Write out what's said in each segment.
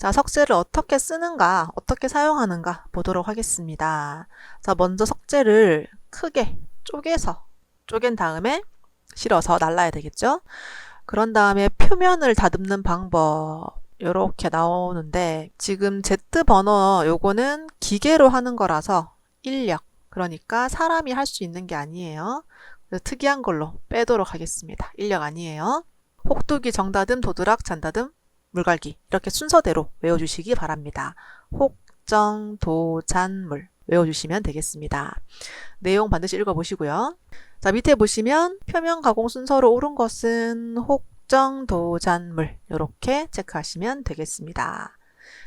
자, 석재를 어떻게 쓰는가, 어떻게 사용하는가 보도록 하겠습니다. 자, 먼저 석재를 크게 쪼갠 다음에 실어서 날라야 되겠죠? 그런 다음에 표면을 다듬는 방법 요렇게 나오는데 지금 Z버너 요거는 기계로 하는 거라서 인력, 그러니까 사람이 할 수 있는 게 아니에요. 그래서 특이한 걸로 빼도록 하겠습니다. 인력 아니에요. 혹두기, 정다듬, 도드락, 잔다듬, 물갈기 이렇게 순서대로 외워주시기 바랍니다. 혹정, 도, 잔, 물 외워주시면 되겠습니다. 내용 반드시 읽어보시고요. 자, 밑에 보시면 표면 가공 순서로 옳은 것은 혹정, 도, 잔, 물 이렇게 체크하시면 되겠습니다.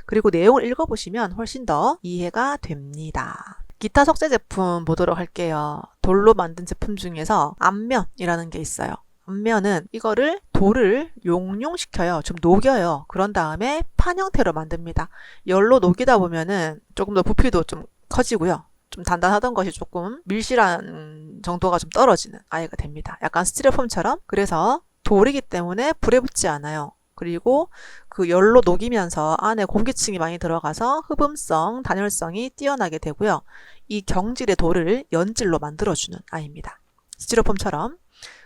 그리고 내용을 읽어보시면 훨씬 더 이해가 됩니다. 기타 석재 제품 보도록 할게요. 돌로 만든 제품 중에서 앞면이라는 게 있어요. 앞면은 이거를 돌을 용융시켜요. 좀 녹여요. 그런 다음에 판 형태로 만듭니다. 열로 녹이다 보면은 조금 더 부피도 좀 커지고요. 좀 단단하던 것이 조금 밀실한 정도가 좀 떨어지는 아이가 됩니다. 약간 스티로폼처럼. 그래서 돌이기 때문에 불에 붙지 않아요. 그리고 그 열로 녹이면서 안에 공기층이 많이 들어가서 흡음성, 단열성이 뛰어나게 되고요. 이 경질의 돌을 연질로 만들어주는 아이입니다. 스티로폼처럼.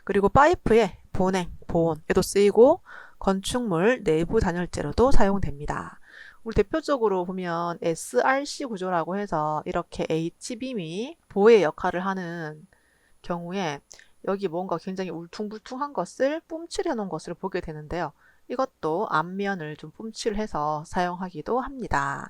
그리고 파이프의 보냉, 보온에도 쓰이고 건축물 내부 단열재로도 사용됩니다. 우리 대표적으로 보면 SRC 구조라고 해서 이렇게 H빔이 보의 역할을 하는 경우에 여기 뭔가 굉장히 울퉁불퉁한 것을 뿜칠해 놓은 것을 보게 되는데요. 이것도 앞면을 좀 뿜칠해서 사용하기도 합니다.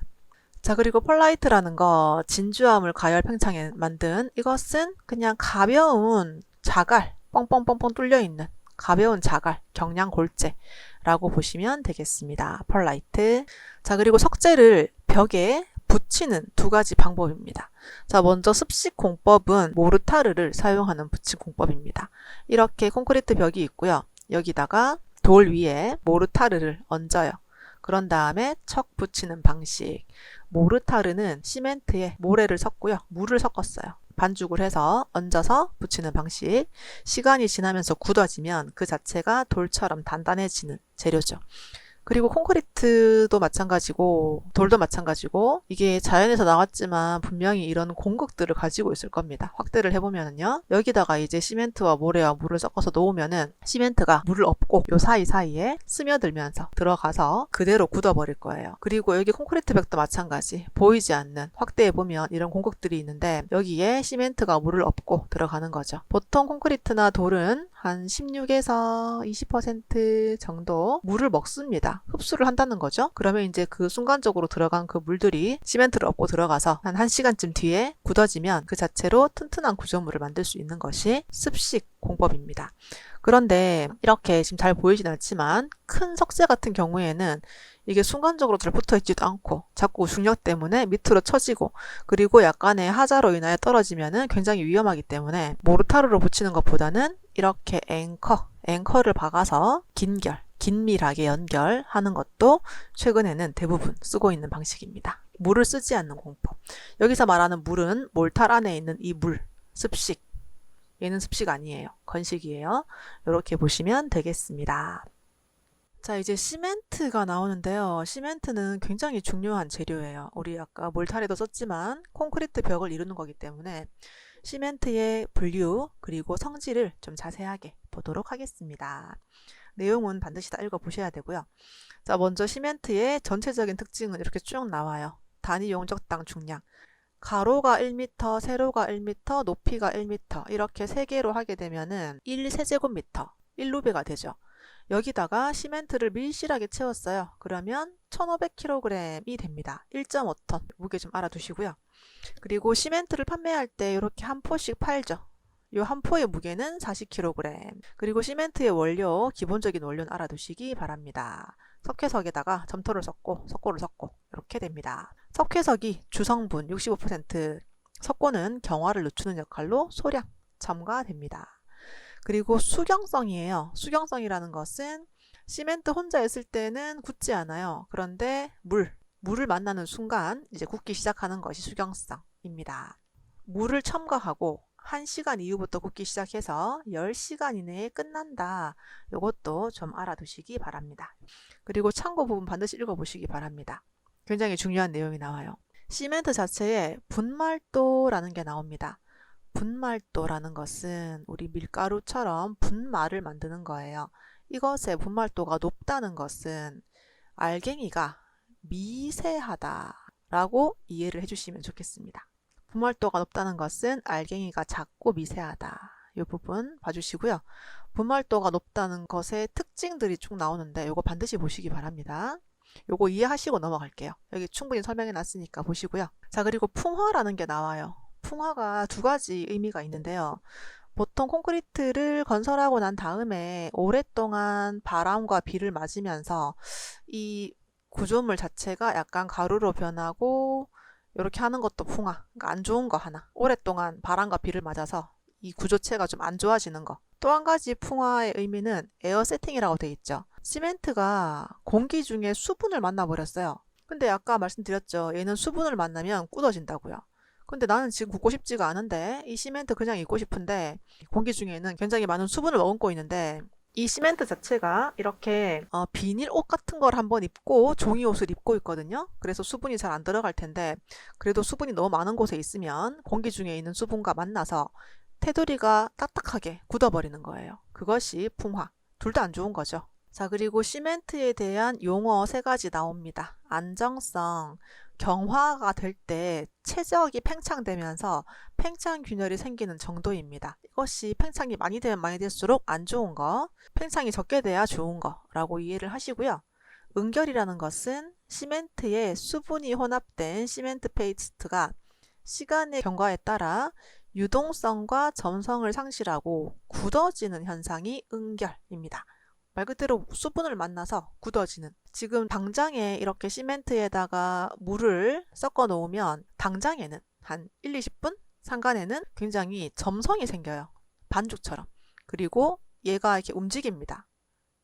자, 그리고 펄라이트라는 거 진주화물 가열 팽창에 만든 이것은 그냥 가벼운 자갈, 뻥뻥뻥뻥 뚫려 있는 가벼운 자갈, 경량 골재라고 보시면 되겠습니다. 펄라이트. 자, 그리고 석재를 벽에 붙이는 두 가지 방법입니다. 자, 먼저 습식 공법은 모르타르를 사용하는 붙임 공법입니다. 이렇게 콘크리트 벽이 있고요. 여기다가 돌 위에 모르타르를 얹어요. 그런 다음에 척 붙이는 방식. 모르타르는 시멘트에 모래를 섞고요. 물을 섞었어요. 반죽을 해서 얹어서 붙이는 방식. 시간이 지나면서 굳어지면 그 자체가 돌처럼 단단해지는 재료죠. 그리고 콘크리트도 마찬가지고 돌도 마찬가지고 이게 자연에서 나왔지만 분명히 이런 공극들을 가지고 있을 겁니다. 확대를 해보면요. 여기다가 이제 시멘트와 모래와 물을 섞어서 놓으면은 시멘트가 물을 업고 요 사이사이에 스며들면서 들어가서 그대로 굳어버릴 거예요. 그리고 여기 콘크리트 벽도 마찬가지. 보이지 않는 확대해보면 이런 공극들이 있는데 여기에 시멘트가 물을 업고 들어가는 거죠. 보통 콘크리트나 돌은 한 16에서 20% 정도 물을 먹습니다. 흡수를 한다는 거죠. 그러면 이제 그 순간적으로 들어간 그 물들이 시멘트를 얻고 들어가서 한 1시간쯤 뒤에 굳어지면 그 자체로 튼튼한 구조물을 만들 수 있는 것이 습식 공법입니다. 그런데 이렇게 지금 잘 보이진 않지만 큰 석재 같은 경우에는 이게 순간적으로 잘 붙어있지도 않고 자꾸 중력 때문에 밑으로 처지고 그리고 약간의 하자로 인하여 떨어지면은 굉장히 위험하기 때문에 모르타르로 붙이는 것보다는 이렇게 앵커를 박아서 긴밀하게 연결하는 것도 최근에는 대부분 쓰고 있는 방식입니다. 물을 쓰지 않는 공법. 여기서 말하는 물은 몰탈 안에 있는 이 물, 습식. 얘는 습식 아니에요. 건식이에요. 이렇게 보시면 되겠습니다. 자, 이제 시멘트가 나오는데요. 시멘트는 굉장히 중요한 재료예요. 우리 아까 몰탈에도 썼지만 콘크리트 벽을 이루는 거기 때문에 시멘트의 분류 그리고 성질을 좀 자세하게 보도록 하겠습니다. 내용은 반드시 다 읽어보셔야 되고요. 자, 먼저 시멘트의 전체적인 특징은 이렇게 쭉 나와요. 단위 용적당 중량. 가로가 1m, 세로가 1m, 높이가 1m 이렇게 세 개로 하게 되면은 1세제곱미터, 1루베가 되죠. 여기다가 시멘트를 밀실하게 채웠어요. 그러면 1500kg이 됩니다. 1.5톤 무게 좀 알아두시고요. 그리고 시멘트를 판매할 때 이렇게 한 포씩 팔죠. 이 한 포의 무게는 40kg. 그리고 시멘트의 원료, 기본적인 원료는 알아두시기 바랍니다. 석회석에다가 점토를 섞고 석고를 섞고 이렇게 됩니다. 석회석이 주성분 65%, 석고는 경화를 늦추는 역할로 소량 첨가됩니다. 그리고 수경성이에요. 수경성이라는 것은 시멘트 혼자 있을 때는 굳지 않아요. 그런데 물을 만나는 순간 이제 굳기 시작하는 것이 수경성입니다. 물을 첨가하고 1시간 이후부터 굳기 시작해서 10시간 이내에 끝난다. 이것도 좀 알아두시기 바랍니다. 그리고 참고 부분 반드시 읽어보시기 바랍니다. 굉장히 중요한 내용이 나와요. 시멘트 자체에 분말도라는 게 나옵니다. 분말도라는 것은 우리 밀가루처럼 분말을 만드는 거예요. 이것의 분말도가 높다는 것은 알갱이가 미세하다라고 이해를 해주시면 좋겠습니다. 분말도가 높다는 것은 알갱이가 작고 미세하다. 이 부분 봐주시고요. 분말도가 높다는 것의 특징들이 쭉 나오는데 이거 반드시 보시기 바랍니다. 요거 이해하시고 넘어갈게요. 여기 충분히 설명해 놨으니까 보시고요. 자, 그리고 풍화라는 게 나와요. 풍화가 두 가지 의미가 있는데요. 보통 콘크리트를 건설하고 난 다음에 오랫동안 바람과 비를 맞으면서 이 구조물 자체가 약간 가루로 변하고 이렇게 하는 것도 풍화. 그러니까 안 좋은 거 하나. 오랫동안 바람과 비를 맞아서 이 구조체가 좀 안 좋아지는 거. 또 한 가지 풍화의 의미는 에어 세팅이라고 돼 있죠. 시멘트가 공기 중에 수분을 만나버렸어요. 근데 아까 말씀드렸죠. 얘는 수분을 만나면 굳어진다고요. 근데 나는 지금 굽고 싶지가 않은데 이 시멘트 그냥 입고 싶은데 공기 중에는 굉장히 많은 수분을 머금고 있는데 이 시멘트 자체가 이렇게 비닐 옷 같은 걸 한번 입고 종이 옷을 입고 있거든요. 그래서 수분이 잘 안 들어갈 텐데 그래도 수분이 너무 많은 곳에 있으면 공기 중에 있는 수분과 만나서 테두리가 딱딱하게 굳어버리는 거예요. 그것이 풍화. 둘 다 안 좋은 거죠. 자, 그리고 시멘트에 대한 용어 3가지 나옵니다. 안정성, 경화가 될 때 최적이 팽창되면서 팽창 균열이 생기는 정도입니다. 이것이 팽창이 많이 되면 많이 될수록 안 좋은 거, 팽창이 적게 돼야 좋은 거라고 이해를 하시고요. 응결이라는 것은 시멘트에 수분이 혼합된 시멘트 페이스트가 시간의 경과에 따라 유동성과 점성을 상실하고 굳어지는 현상이 응결입니다. 말 그대로 수분을 만나서 굳어지는. 지금 당장에 이렇게 시멘트에다가 물을 섞어 놓으면 당장에는 한 1, 20분 상간에는 굉장히 점성이 생겨요. 반죽처럼. 그리고 얘가 이렇게 움직입니다.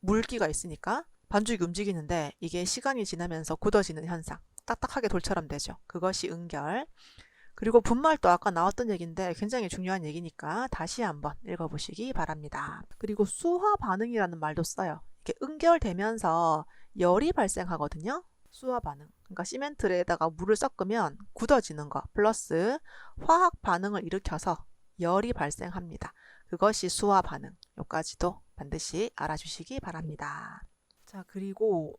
물기가 있으니까 반죽이 움직이는데 이게 시간이 지나면서 굳어지는 현상. 딱딱하게 돌처럼 되죠. 그것이 응결. 그리고 분말도 아까 나왔던 얘기인데 굉장히 중요한 얘기니까 다시 한번 읽어보시기 바랍니다. 그리고 수화 반응이라는 말도 써요. 이렇게 응결되면서 열이 발생하거든요. 수화 반응. 그러니까 시멘트에다가 물을 섞으면 굳어지는 거 플러스 화학 반응을 일으켜서 열이 발생합니다. 그것이 수화 반응. 요까지도 반드시 알아주시기 바랍니다. 자, 그리고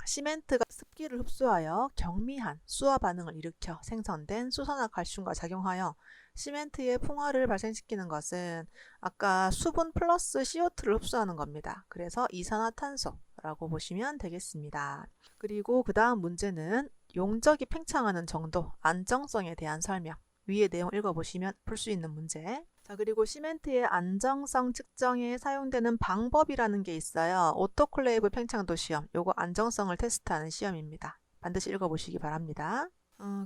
시멘트가 습기를 흡수하여 경미한 수화 반응을 일으켜 생성된 수산화칼슘과 작용하여 시멘트의 풍화를 발생시키는 것은 아까 수분 플러스 CO2를 흡수하는 겁니다. 그래서 이산화탄소라고 보시면 되겠습니다. 그리고 그 다음 문제는 용적이 팽창하는 정도, 안정성에 대한 설명. 위의 내용 읽어보시면 풀 수 있는 문제. 자, 그리고 시멘트의 안정성 측정에 사용되는 방법이라는 게 있어요. 오토클레이브 팽창도 시험. 요거 안정성을 테스트하는 시험입니다. 반드시 읽어보시기 바랍니다.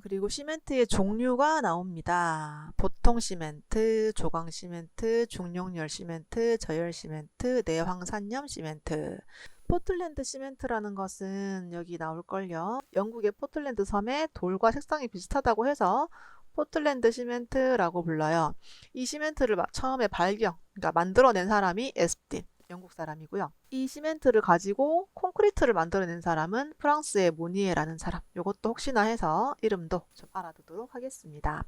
그리고 시멘트의 종류가 나옵니다. 보통 시멘트, 조광 시멘트, 중용열 시멘트, 저열 시멘트, 내황산염 시멘트. 포틀랜드 시멘트라는 것은 여기 나올걸요. 영국의 포틀랜드 섬의 돌과 색상이 비슷하다고 해서 포틀랜드 시멘트라고 불러요. 이 시멘트를 처음에 그러니까 만들어낸 사람이 에스틴, 영국 사람이고요. 이 시멘트를 가지고 콘크리트를 만들어낸 사람은 프랑스의 모니에라는 사람. 이것도 혹시나 해서 이름도 좀 알아두도록 하겠습니다.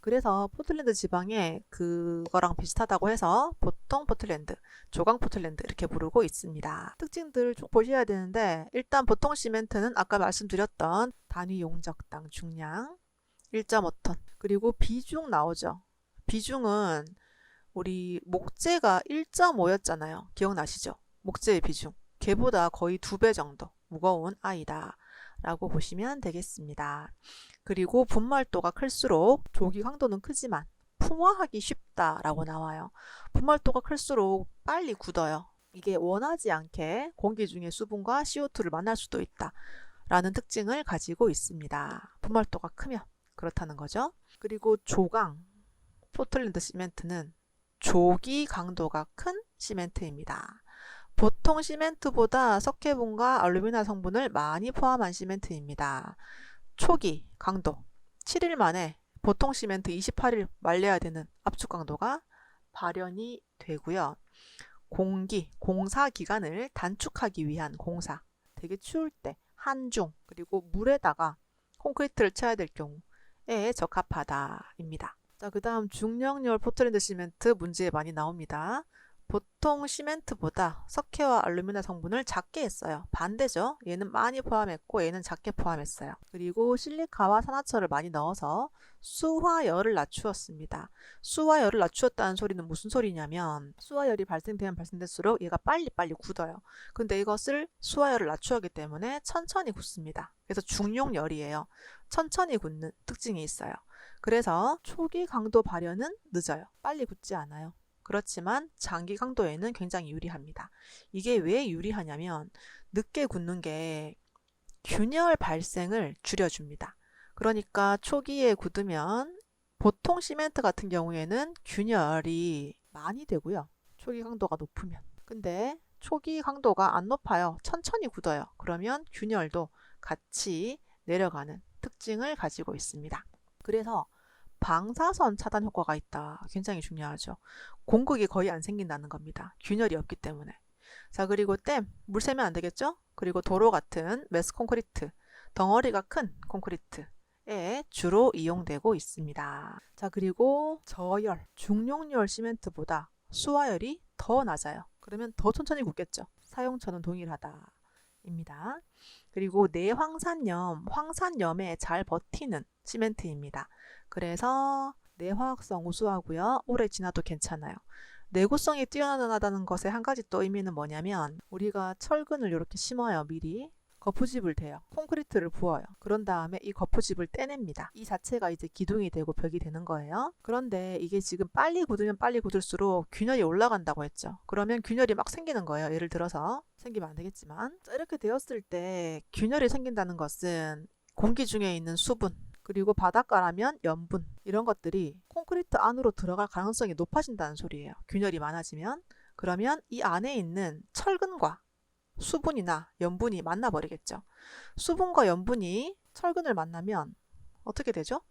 그래서 포틀랜드 지방에 그거랑 비슷하다고 해서 보통 포틀랜드, 조광 포틀랜드 이렇게 부르고 있습니다. 특징들 쭉 보셔야 되는데 일단 보통 시멘트는 아까 말씀드렸던 단위 용적당 중량 1.5톤. 그리고 비중 나오죠. 비중은 우리 목재가 1.5였잖아요. 기억나시죠? 목재의 비중. 걔보다 거의 2배 정도 무거운 아이다 라고 보시면 되겠습니다. 그리고 분말도가 클수록 조기 강도는 크지만 풍화하기 쉽다라고 나와요. 분말도가 클수록 빨리 굳어요. 이게 원하지 않게 공기 중에 수분과 CO2를 만날 수도 있다 라는 특징을 가지고 있습니다. 분말도가 크면 그렇다는 거죠. 그리고 조강, 포틀랜드 시멘트는 조기 강도가 큰 시멘트입니다. 보통 시멘트보다 석회분과 알루미늄 성분을 많이 포함한 시멘트입니다. 초기 강도 7일 만에 보통 시멘트 28일 말려야 되는 압축 강도가 발현이 되고요. 공사 기간을 단축하기 위한 공사, 되게 추울 때 한중 그리고 물에다가 콘크리트를 쳐야 될 경우에 적합하다입니다. 자, 그 다음 중력열 포틀랜드 시멘트 문제에 많이 나옵니다. 보통 시멘트보다 석회와 알루미늄 성분을 작게 했어요. 반대죠. 얘는 많이 포함했고 얘는 작게 포함했어요. 그리고 실리카와 산화철을 많이 넣어서 수화열을 낮추었습니다. 수화열을 낮추었다는 소리는 무슨 소리냐면 수화열이 발생되면 발생될수록 얘가 빨리빨리 굳어요. 근데 이것을 수화열을 낮추었기 때문에 천천히 굳습니다. 그래서 중용열이에요. 천천히 굳는 특징이 있어요. 그래서 초기 강도 발현은 늦어요. 빨리 굳지 않아요. 그렇지만 장기 강도에는 굉장히 유리합니다. 이게 왜 유리하냐면 늦게 굳는 게 균열 발생을 줄여줍니다. 그러니까 초기에 굳으면 보통 시멘트 같은 경우에는 균열이 많이 되고요. 초기 강도가 높으면. 근데 초기 강도가 안 높아요. 천천히 굳어요. 그러면 균열도 같이 내려가는 특징을 가지고 있습니다. 그래서 방사선 차단 효과가 있다. 굉장히 중요하죠. 공극이 거의 안 생긴다는 겁니다. 균열이 없기 때문에. 자, 그리고 댐, 물 새면 안 되겠죠? 그리고 도로 같은 매스 콘크리트, 덩어리가 큰 콘크리트에 주로 이용되고 있습니다. 자, 그리고 저열, 중용열 시멘트보다 수화열이 더 낮아요. 그러면 더 천천히 굳겠죠. 사용처는 동일하다. 입니다. 그리고 내황산염, 황산염에 잘 버티는 시멘트입니다. 그래서 내화학성 우수하고요. 오래 지나도 괜찮아요. 내구성이 뛰어나다는 것의 한 가지 또 의미는 뭐냐면 우리가 철근을 이렇게 심어요. 미리. 거푸집을 대요. 콘크리트를 부어요. 그런 다음에 이 거푸집을 떼냅니다. 이 자체가 이제 기둥이 되고 벽이 되는 거예요. 그런데 이게 지금 빨리 굳으면 빨리 굳을수록 균열이 올라간다고 했죠. 그러면 균열이 막 생기는 거예요. 예를 들어서 생기면 안 되겠지만 이렇게 되었을 때 균열이 생긴다는 것은 공기 중에 있는 수분 그리고 바닷가라면 염분 이런 것들이 콘크리트 안으로 들어갈 가능성이 높아진다는 소리예요. 균열이 많아지면. 그러면 이 안에 있는 철근과 수분이나 염분이 만나버리겠죠. 수분과 염분이 철근을 만나면 어떻게 되죠?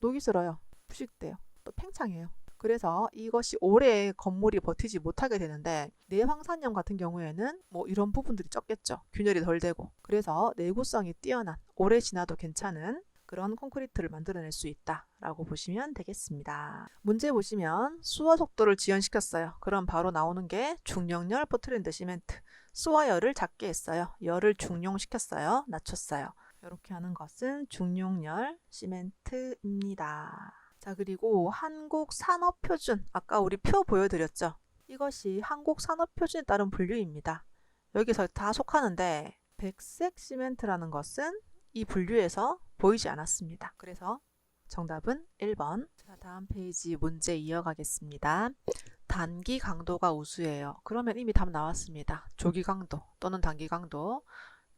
녹이 슬어요. 부식돼요. 또 팽창해요. 그래서 이것이 오래 건물이 버티지 못하게 되는데 내황산염 같은 경우에는 뭐 이런 부분들이 적겠죠. 균열이 덜 되고. 그래서 내구성이 뛰어난 오래 지나도 괜찮은 그런 콘크리트를 만들어낼 수 있다라고 보시면 되겠습니다. 문제 보시면 수화 속도를 지연시켰어요. 그럼 바로 나오는 게 중력열 포틀랜드 시멘트. 수화열을 작게 했어요. 열을 중용시켰어요. 낮췄어요. 이렇게 하는 것은 중용열 시멘트입니다. 자, 그리고 한국산업표준. 아까 우리 표 보여드렸죠? 이것이 한국산업표준에 따른 분류입니다. 여기서 다 속하는데 백색 시멘트라는 것은 이 분류에서 보이지 않았습니다. 그래서 정답은 1번. 자, 다음 페이지 문제 이어가겠습니다. 단기 강도가 우수해요. 그러면 이미 답 나왔습니다. 조기 강도 또는 단기 강도,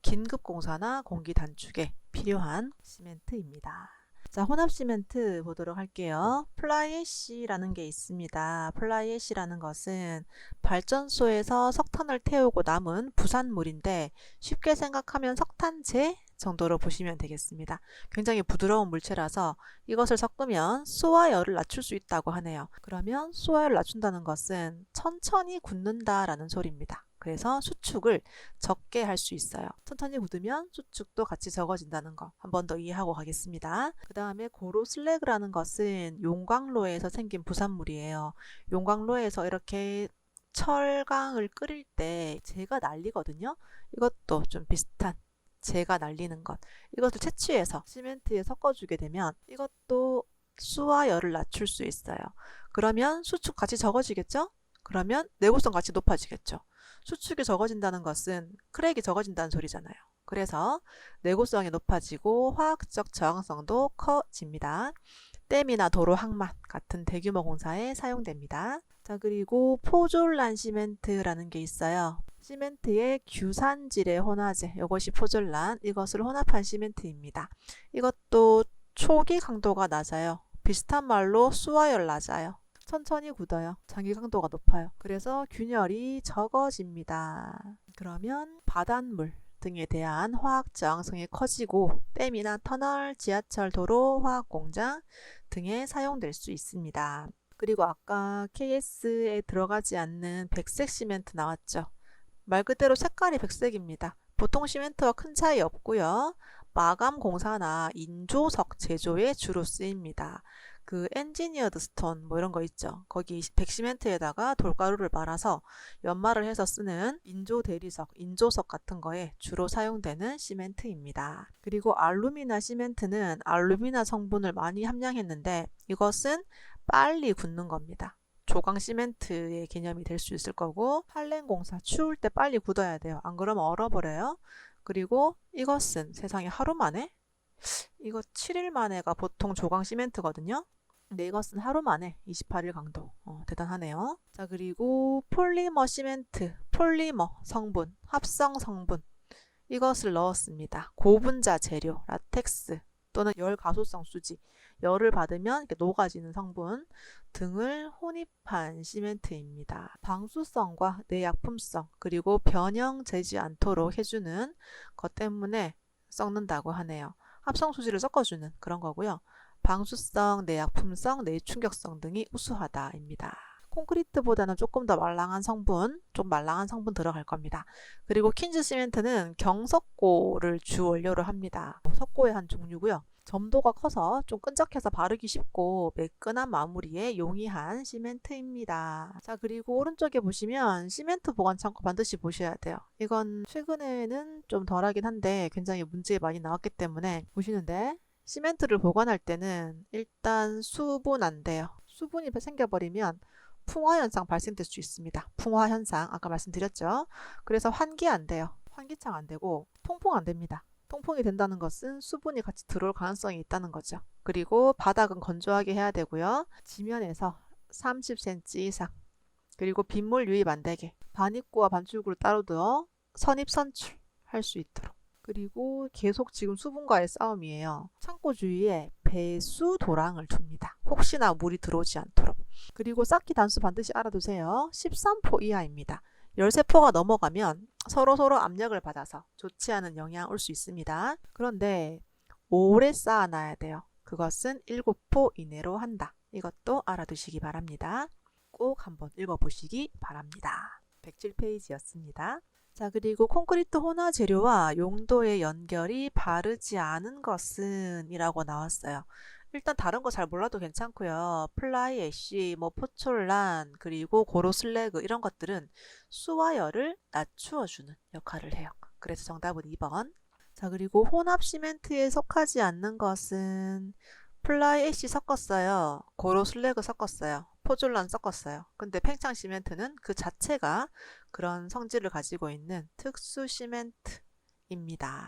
긴급 공사나 공기 단축에 필요한 시멘트입니다. 자, 혼합 시멘트 보도록 할게요. 플라이애쉬라는 게 있습니다. 플라이애쉬라는 것은 발전소에서 석탄을 태우고 남은 부산물인데 쉽게 생각하면 석탄재 정도로 보시면 되겠습니다. 굉장히 부드러운 물체라서 이것을 섞으면 수화열을 낮출 수 있다고 하네요. 그러면 수화열을 낮춘다는 것은 천천히 굳는다라는 소리입니다. 그래서 수축을 적게 할 수 있어요. 천천히 굳으면 수축도 같이 적어진다는 거 한 번 더 이해하고 가겠습니다. 그 다음에 고로 슬래그라는 것은 용광로에서 생긴 부산물이에요. 용광로에서 이렇게 철강을 끓일 때 재가 날리거든요. 이것도 좀 비슷한 재가 날리는 것. 이것을 채취해서 시멘트에 섞어주게 되면 이것도 수화열을 낮출 수 있어요. 그러면 수축 같이 적어지겠죠? 그러면 내구성 같이 높아지겠죠. 수축이 적어진다는 것은 크랙이 적어진다는 소리잖아요. 그래서 내구성이 높아지고 화학적 저항성도 커집니다. 댐이나 도로 항만 같은 대규모 공사에 사용됩니다. 자, 그리고 포졸란 시멘트라는 게 있어요. 시멘트의 규산질의 혼화제, 이것이 포졸란, 이것을 혼합한 시멘트입니다. 이것도 초기 강도가 낮아요. 비슷한 말로 수화열 낮아요. 천천히 굳어요. 장기 강도가 높아요. 그래서 균열이 적어집니다. 그러면 바닷물, 등에 대한 화학 저항성이 커지고 댐이나 터널, 지하철, 도로, 화학공장 등에 사용될 수 있습니다. 그리고 아까 KS에 들어가지 않는 백색 시멘트 나왔죠. 말 그대로 색깔이 백색입니다. 보통 시멘트와 큰 차이 없고요. 마감 공사나 인조석 제조에 주로 쓰입니다. 그 엔지니어드 스톤 뭐 이런 거 있죠. 거기 백시멘트에다가 돌가루를 말아서 연마를 해서 쓰는 인조 대리석, 인조석 같은 거에 주로 사용되는 시멘트입니다. 그리고 알루미나 시멘트는 알루미나 성분을 많이 함량했는데 이것은 빨리 굳는 겁니다. 조강 시멘트의 개념이 될 수 있을 거고 한랭 공사 추울 때 빨리 굳어야 돼요. 안 그러면 얼어버려요. 그리고 이것은 세상에 하루 만에? 이거 7일 만에가 보통 조강 시멘트거든요. 근데 이것은 하루 만에 28일 강도. 대단하네요. 자, 그리고 폴리머 시멘트, 폴리머 성분, 합성 성분 이것을 넣었습니다. 고분자 재료, 라텍스 또는 열 가소성 수지, 열을 받으면 이렇게 녹아지는 성분 등을 혼입한 시멘트입니다. 방수성과 내약품성 그리고 변형되지 않도록 해주는 것 때문에 썩는다고 하네요. 합성수지를 섞어주는 그런 거고요. 방수성, 내약품성, 내충격성 등이 우수하다입니다. 콘크리트보다는 조금 더 말랑한 성분, 좀 말랑한 성분 들어갈 겁니다. 그리고 퀸즈 시멘트는 경석고를 주 원료로 합니다. 석고의 한 종류고요. 점도가 커서 좀 끈적해서 바르기 쉽고 매끈한 마무리에 용이한 시멘트입니다. 자, 그리고 오른쪽에 보시면 시멘트 보관 창고 반드시 보셔야 돼요. 이건 최근에는 좀 덜하긴 한데 굉장히 문제 많이 나왔기 때문에 보시는데 시멘트를 보관할 때는 일단 수분 안 돼요. 수분이 생겨버리면 풍화 현상 발생될 수 있습니다. 풍화 현상 아까 말씀드렸죠. 그래서 환기 안 돼요. 환기창 안 되고 통풍 안 됩니다. 통풍이 된다는 것은 수분이 같이 들어올 가능성이 있다는 거죠. 그리고 바닥은 건조하게 해야 되고요. 지면에서 30cm 이상 그리고 빗물 유입 안 되게 반입구와 반출구를 따로 두어 선입 선출할 수 있도록 그리고 계속 지금 수분과의 싸움이에요. 창고 주위에 배수 도랑을 둡니다. 혹시나 물이 들어오지 않도록. 그리고 쌓기 단수 반드시 알아두세요. 13포 이하입니다. 13포가 넘어가면 서로서로 압력을 받아서 좋지 않은 영향 올 수 있습니다. 그런데 오래 쌓아놔야 돼요. 그것은 7포 이내로 한다. 이것도 알아두시기 바랍니다. 꼭 한번 읽어보시기 바랍니다. 107페이지였습니다. 자, 그리고 콘크리트 혼화 재료와 용도의 연결이 바르지 않은 것은 이라고 나왔어요. 일단 다른 거 잘 몰라도 괜찮고요. 플라이 애쉬, 포촐란, 그리고 고로 슬래그 이런 것들은 수와열을 낮추어주는 역할을 해요. 그래서 정답은 2번. 자, 그리고 혼합 시멘트에 속하지 않는 것은 플라이 애쉬 섞었어요. 고로 슬래그 섞었어요. 포졸란 섞었어요. 근데 팽창 시멘트는 그 자체가 그런 성질을 가지고 있는 특수 시멘트입니다.